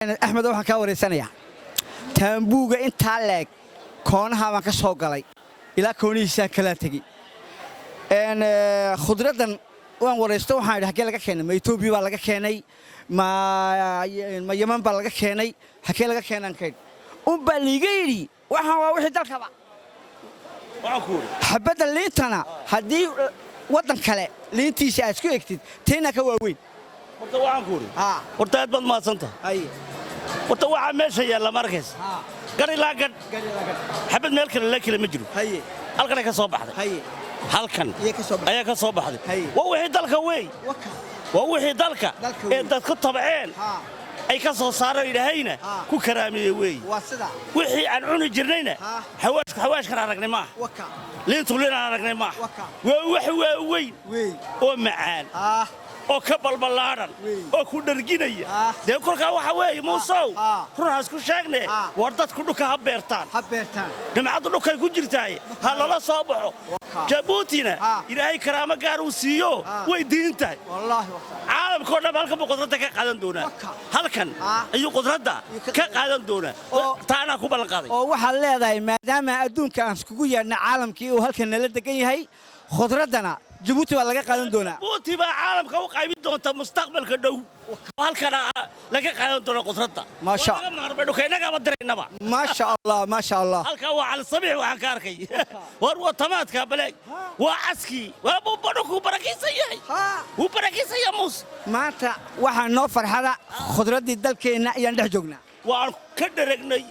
أحمد waxaan ka wareysanayaa taambuuga inta leeg koonaha baan ka soo galay ilaa koonihiisa kala tagay khudradan waan wareysto waxaan idhahay laga keenay ma Itoobiya baa laga keenay ma Yemen baa laga keenay hakee laga keenan kayd baa liiga yiri waxaan waa wixii dalkaba waxaan ku xabada liintana hadii wadan kale liintiisa aad isku egtid teena ka waaweyn horta waxaan ku horta aad baad maasanta horta waxa meesha yaala markaas gari la gad xabad meel kale la kale ma jiro halkan ka soo baxday halkan ayaa ka soo baxday waa wixii dalka weey waa wixii dalka ee dadku tabceen ay ka soo saaro ilahayna ku karaamiyay weey waa sida wixii aan cuni jirnayna xawaash kana aragnay ma liintu leena aragnay ma waa wax weey oo macaan oo ka balbalaaran oo ku dharginaya de kolka waxa weey muusow ruuxaas ku sheegnay war dadku dhuka ha beertaan jamacadu dhukay ku jirtay ha lala soo baxo jabuutina ilaahay karaama gaar uu siiyo way diintahay wallahi caalamka oo dhan halka qudrada ka qaadan doona halkan ayuu qudrada ka qaadan doona taana ku balan qaaday oo waxa leedahay maadaama adduunka aan iskugu yeerna caalamkii oo halkan nala degan yahay khudradana Djibouti waa laga qaadan doonaa Djibouti baa caalamka u qaybin doonta mustaqbalka dhow halkan laga qaadan doona qudrada ma sha Allah ma sha Allah halka waa al sabiix waxaan ka arkay war tamaadka baleeg waa aski waa badhuku barakiisayay uu barakiisaya mus maanta waxaan noo farxada khudradii dalkeena ayaan dhex joognaa waan ka dharegnay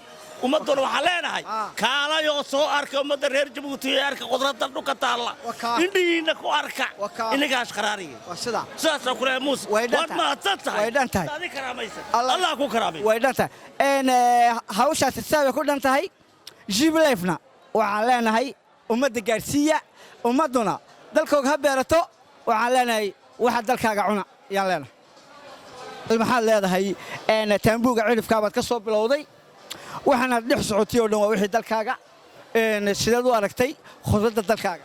ummaduna waxa leenahay kaalayo soo arka ummadda reer Djibouti ee arka qudrada dhulka taala indhiina ku arka inagaas qaraariye sida saas ku leeyahay mus wad ma tahay way dhantahay taadi karaamaysan Allah ku karaamay way dhantahay hawshaas sabab ku dhantahay jiblefna waxaan leenahay ummadda gaarsiiya ummaduna dalkooga ha beerato waxaan leenahay waxa dalkaaga cuna yaan leenahay maxaa leedahay taambuuga cilifka baad ka soo bilowday waxaana dhex socotay oo dhan waa wixii dalkaaga sidaad u aragtay khudradda dalkaaga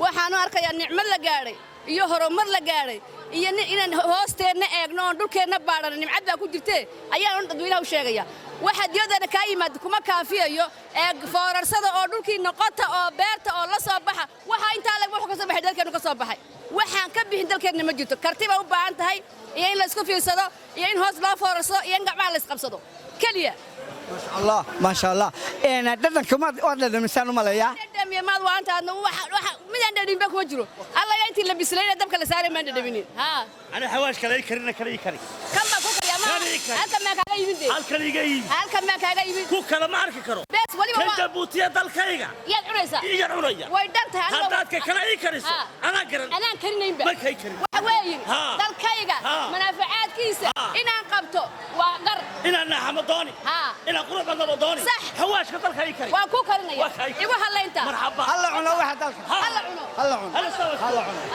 waxaan arkayaa nicmo la gaaray iyo horumar la gaaray iyo inaan hoosteena eegno oo dhulkeena baadhana nimcad baa ku jirtay ayaan dadweynaha u sheegaya waxa diyadana ka yimaad kuma kaafiyayo ee foorarsada oo dhulkii noqota oo beerta oo la soo baxa waxa inta laga wax ka soo baxay dalkeena ka soo baxay waxaan ka bixin dalkeena ma jirto kartiba u baahan tahay iyo in la isku fiirsado iyo in hoos loo foorarsado iyo in gacmaha la isqabsado kaliya ما شاء الله أنا دتن كمان وأنا مثال ملايا دم يا مال وأنت أنا من عند دين بك وجرو الله ينتي اللي بيسلينا دم كلا ساري من دبنين ها أنا حواش كلا كرينا كلا كري كم ما كوكر يا مال هل كم ما كاجا يبين هل كلا جاي هل كم ما كاجا يبين كوكر ما أعرف كرو بس ولي ما كنت بوتيا دالكايجا يا عريسة يا عريا ويدنت هذا كلا كريس أنا كرن أنا كرنا يبين ما كاي كرن وحوين دالكايجا منافعات كيسة إن قبته وقر إن أنا حمداني إن قرب رمضاني صح حواش كتر كاي كري وكوكرنا يا إيه وهلا أنت مرحبا هلا عنا واحد هلا عنا هلا عنا